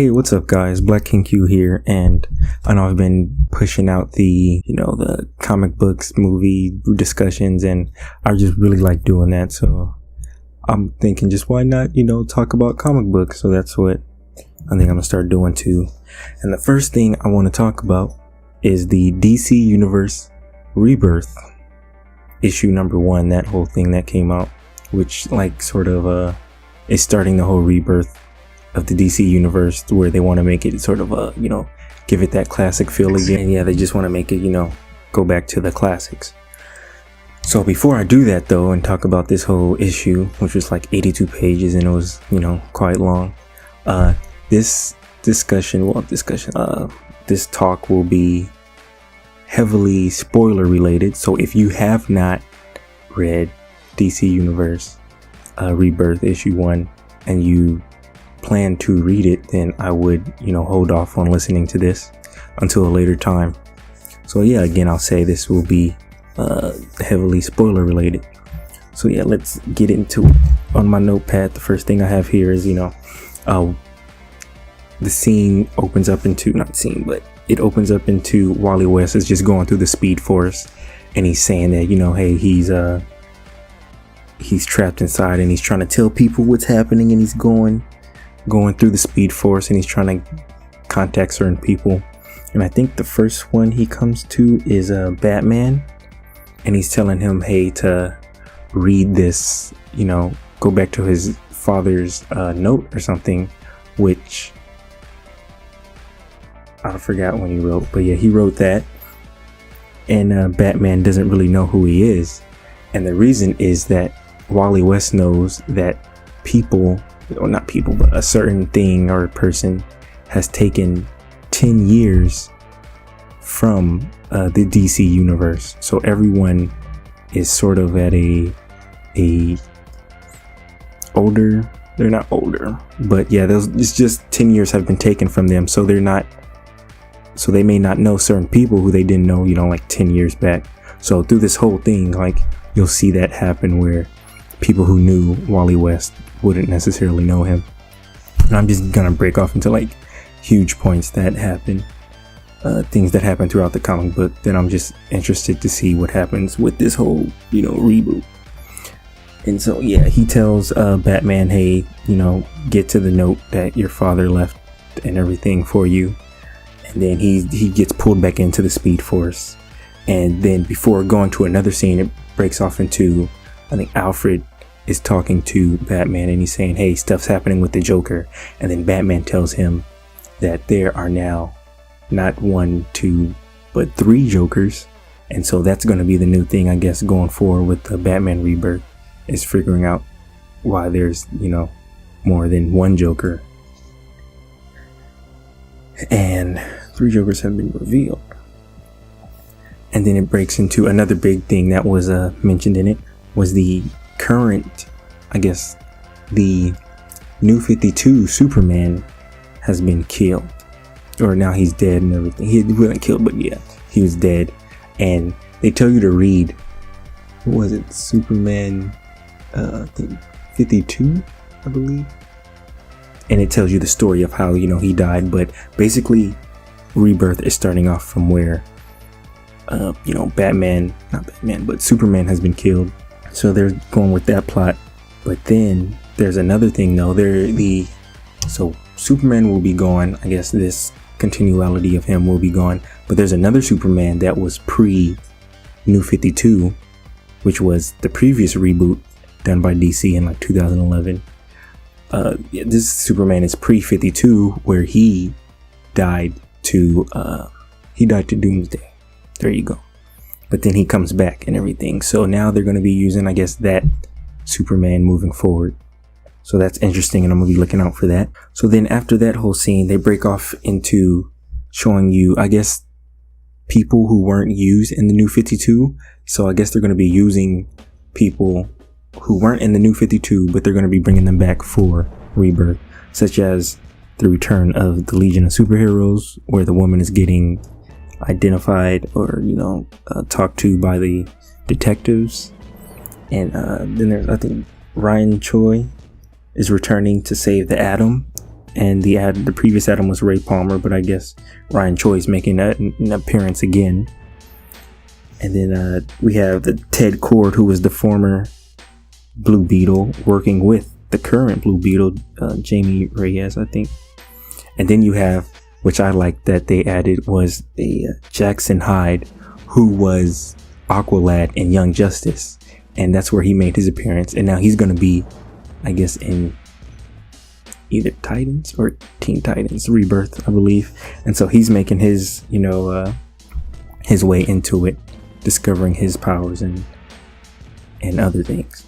Hey, what's up guys? Black King Q here, and I know I've been pushing out the comic books, movie discussions, and I just really like doing that, so I'm thinking just why not, talk about comic books. So that's what I think I'm gonna start doing too. And the first thing I want to talk about is the DC Universe Rebirth issue number 1, that whole thing that came out, which is starting the whole rebirth of the DC universe, where they want to make it sort of give it that classic feel again. And yeah, they just want to make it, go back to the classics. So before I do that though, and talk about this whole issue, which was like 82 pages and it was, quite long, this talk will be heavily spoiler related. So if you have not read DC Universe Rebirth issue 1 and you plan to read it, then I would hold off on listening to this until a later time. So yeah, again, I'll say this will be heavily spoiler related. So yeah, let's get into it. On my notepad, the first thing I have here is the scene opens up into it opens up into Wally West is just going through the Speed Force, and he's saying that hey, he's trapped inside and he's trying to tell people what's happening, and he's going through the Speed Force and he's trying to contact certain people. And I think the first one he comes to is Batman, and he's telling him, hey, to read this, go back to his father's note or something, which I forgot when he wrote, but yeah, he wrote that. And Batman doesn't really know who he is, and the reason is that Wally West knows that a certain thing or a person has taken 10 years from the DC universe. So everyone is sort of at they're not older, but yeah, it's just 10 years have been taken from them. So they may not know certain people who they didn't know, like 10 years back. So through this whole thing, you'll see that happen where people who knew Wally West wouldn't necessarily know him. And I'm just gonna break off into huge points that happen, things that happen throughout the comic book. Then I'm just interested to see what happens with this whole reboot. And so yeah, he tells Batman, hey, get to the note that your father left and everything for you. And then he gets pulled back into the Speed Force, and then before going to another scene, it breaks off into, I think Alfred is talking to Batman and he's saying, hey, stuff's happening with the Joker. And then Batman tells him that there are now not 1, 2, but 3 Jokers. And so that's going to be the new thing, I guess, going forward with the Batman Rebirth, is figuring out why there's, more than 1 Joker. And 3 Jokers have been revealed. And then it breaks into another big thing that was mentioned in it, was the current, I guess, the New 52 Superman has been killed, or now he's dead and everything. He wasn't killed, but yeah, he was dead. And they tell you to read, what was it, Superman I think 52, I believe, and it tells you the story of how he died. But basically Rebirth is starting off from where Superman has been killed. So they're going with that plot. But then there's another thing though. So Superman will be gone. I guess this continuality of him will be gone. But there's another Superman that was pre New 52, which was the previous reboot done by DC in 2011. This Superman is pre 52, where he died to Doomsday. There you go. But then he comes back and everything. So now they're going to be using, I guess, that Superman moving forward. So that's interesting, and I'm going to be looking out for that. So then after that whole scene, they break off into showing you, I guess, people who weren't used in the New 52. So I guess they're going to be using people who weren't in the New 52, but they're going to be bringing them back for Rebirth, such as the return of the Legion of Superheroes, where the woman is getting identified or talked to by the detectives. And then there's, I think, Ryan Choi is returning to save the Atom, and the previous Adam was Ray Palmer, but I guess Ryan Choi's making an appearance again. And then we have the Ted Kord, who was the former Blue Beetle, working with the current Blue Beetle, Jamie Reyes, I think. And then you have, which I like that they added, was a Jackson Hyde, who was Aqualad in Young Justice, and that's where he made his appearance. And now he's going to be, I guess, in either Titans or Teen Titans Rebirth, I believe. And so he's making his, his way into it, discovering his powers and other things.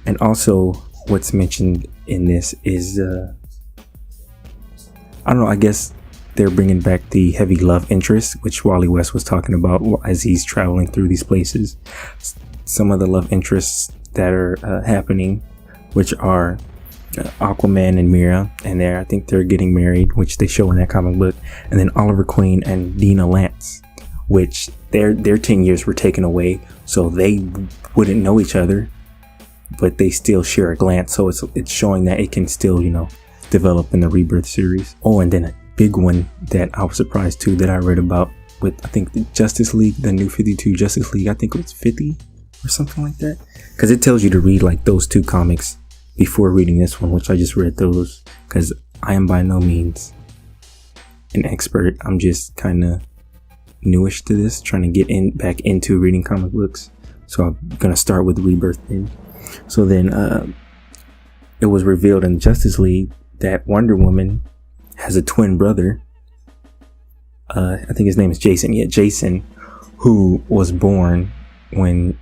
And also, what's mentioned in this is, I don't know, I guess they're bringing back the heavy love interest, which Wally West was talking about as he's traveling through these places. Some of the love interests that are happening, which are Aquaman and Mira, and I think they're getting married, which they show in that comic book. And then Oliver Queen and Dina Lance, which their 10 years were taken away, so they wouldn't know each other, but they still share a glance. So it's showing that it can still, develop in the Rebirth series. Oh, and then a big one that I was surprised too that I read about with, I think, the Justice League, the new 52 Justice League. I think it was 50 or something like that, because it tells you to read like those two comics before reading this one, which I just read those because I am by no means an expert. I'm just kind of newish to this, trying to get back into reading comic books. So I'm gonna start with Rebirth then. So then it was revealed in Justice League that Wonder Woman has a twin brother. I think his name is Jason. Yeah, Jason, who was born when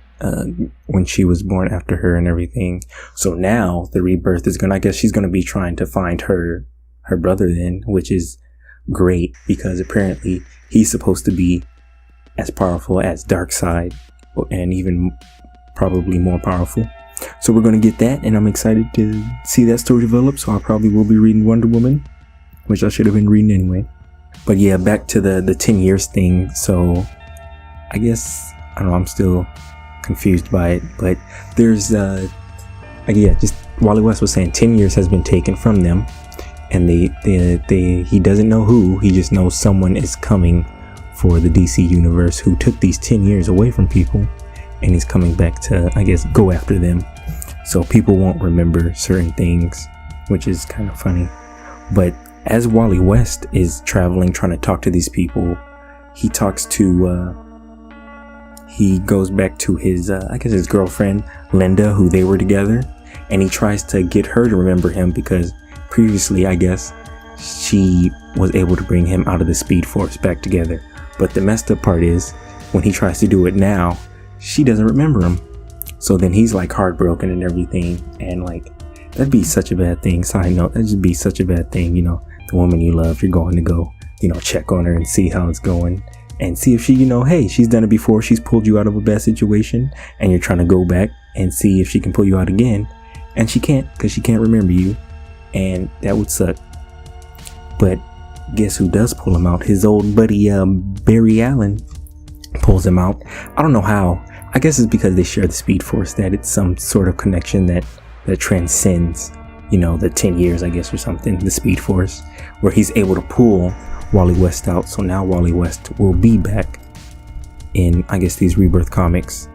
she was born after her and everything. So now the Rebirth is I guess she's gonna be trying to find her brother then, which is great because apparently he's supposed to be as powerful as Darkseid, and even probably more powerful. So we're going to get that, and I'm excited to see that story develop. So I probably will be reading Wonder Woman, which I should have been reading anyway. But yeah, back to the 10 years thing. So I guess, I don't know, I'm still confused by it, but there's just Wally West was saying 10 years has been taken from them, and he doesn't know who, he just knows someone is coming for the DC Universe who took these 10 years away from people, and he's coming back to, I guess, go after them. So people won't remember certain things, which is kind of funny. But as Wally West is traveling, trying to talk to these people, he goes back to his, I guess his girlfriend, Linda, who they were together, and he tries to get her to remember him because previously, I guess, she was able to bring him out of the Speed Force back together. But the messed up part is, when he tries to do it now, she doesn't remember him. So then he's like heartbroken and everything, and like, that'd be such a bad thing. Side note, that'd just be such a bad thing, the woman you love, you're going to go, check on her and see how it's going, and see if she, hey, she's done it before, she's pulled you out of a bad situation, and you're trying to go back and see if she can pull you out again, and she can't, because she can't remember you, and that would suck. But guess who does pull him out? His old buddy, Barry Allen, pulls him out. I don't know how. I guess it's because they share the Speed Force, that it's some sort of connection that transcends, the 10 years, I guess, or something, the Speed Force, where he's able to pull Wally West out. So now Wally West will be back in, I guess, these Rebirth comics.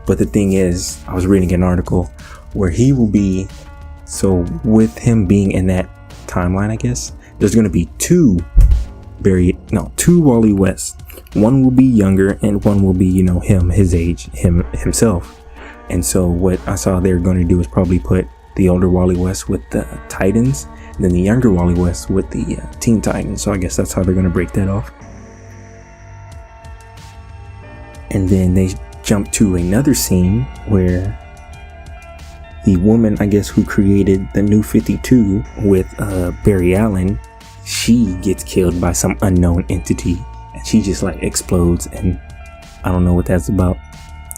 But the thing is, I was reading an article where he will be, so with him being in that timeline, I guess, there's going to be two Wally West. One will be younger and one will be, his age, himself. And so what I saw they're going to do is probably put the older Wally West with the Titans, and then the younger Wally West with the Teen Titans. So I guess that's how they're going to break that off. And then they jump to another scene where the woman, I guess, who created the New 52 with Barry Allen, she gets killed by some unknown entity, and she just like explodes, and I don't know what that's about.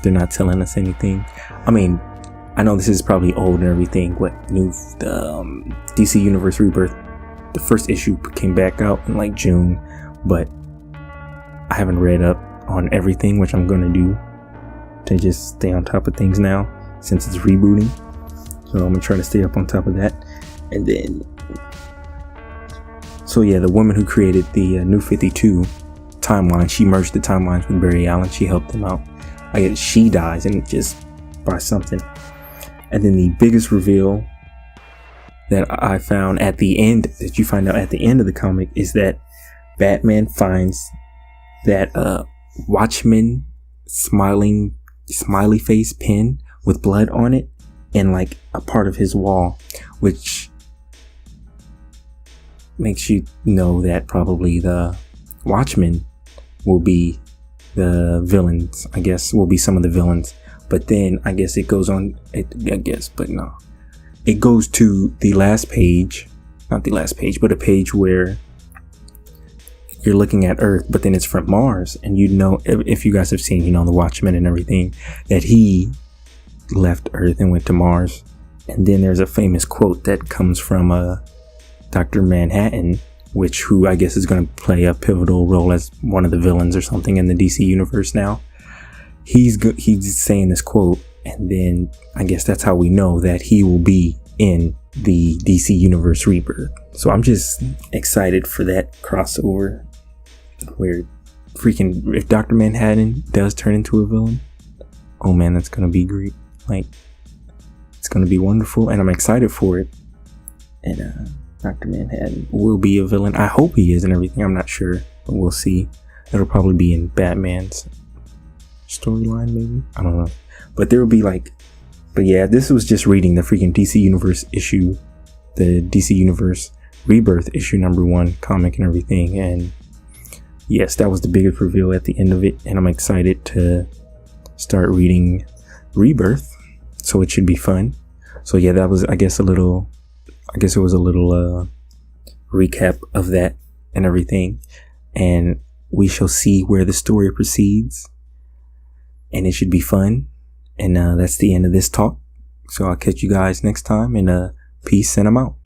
They're not telling us anything. I mean, I know this is probably old and everything. DC Universe Rebirth, the first issue came back out in like June, but I haven't read up on everything, which I'm gonna do to just stay on top of things now since it's rebooting. So I'm gonna try to stay up on top of that. And then, so yeah, the woman who created the New 52 timeline, she merged the timelines with Barry Allen. She helped them out. I guess she dies, and just by something. And then the biggest reveal that I found at the end, that you find out at the end of the comic, is that Batman finds that Watchman smiley face pin with blood on it in like a part of his wall, which makes you know that probably the Watchmen will be the villains. I guess will be some of the villains. But then I guess it goes on. It goes to the last page, not the last page, but a page where you're looking at Earth, but then it's from Mars, and you know, if you guys have seen, the Watchmen and everything, that he left Earth and went to Mars. And then there's a famous quote that comes from Dr. Manhattan, who I guess is going to play a pivotal role as one of the villains or something in the DC Universe now. He's saying this quote, and then I guess that's how we know that he will be in the DC Universe Rebirth. So I'm just excited for that crossover where if Dr. Manhattan does turn into a villain, oh man, that's going to be great. Like, it's going to be wonderful, and I'm excited for it. And Dr. Manhattan will be a villain. I hope he is and everything. I'm not sure, but we'll see. It'll probably be in Batman's storyline, maybe. I don't know. But there will be but yeah, this was just reading the freaking DC Universe issue, the DC Universe Rebirth issue #1 comic and everything. And yes, that was the biggest reveal at the end of it. And I'm excited to start reading Rebirth. So it should be fun. So yeah, that was, I guess it was a little recap of that and everything. And we shall see where the story proceeds. And it should be fun. And that's the end of this talk. So I'll catch you guys next time. And peace, and I'm out.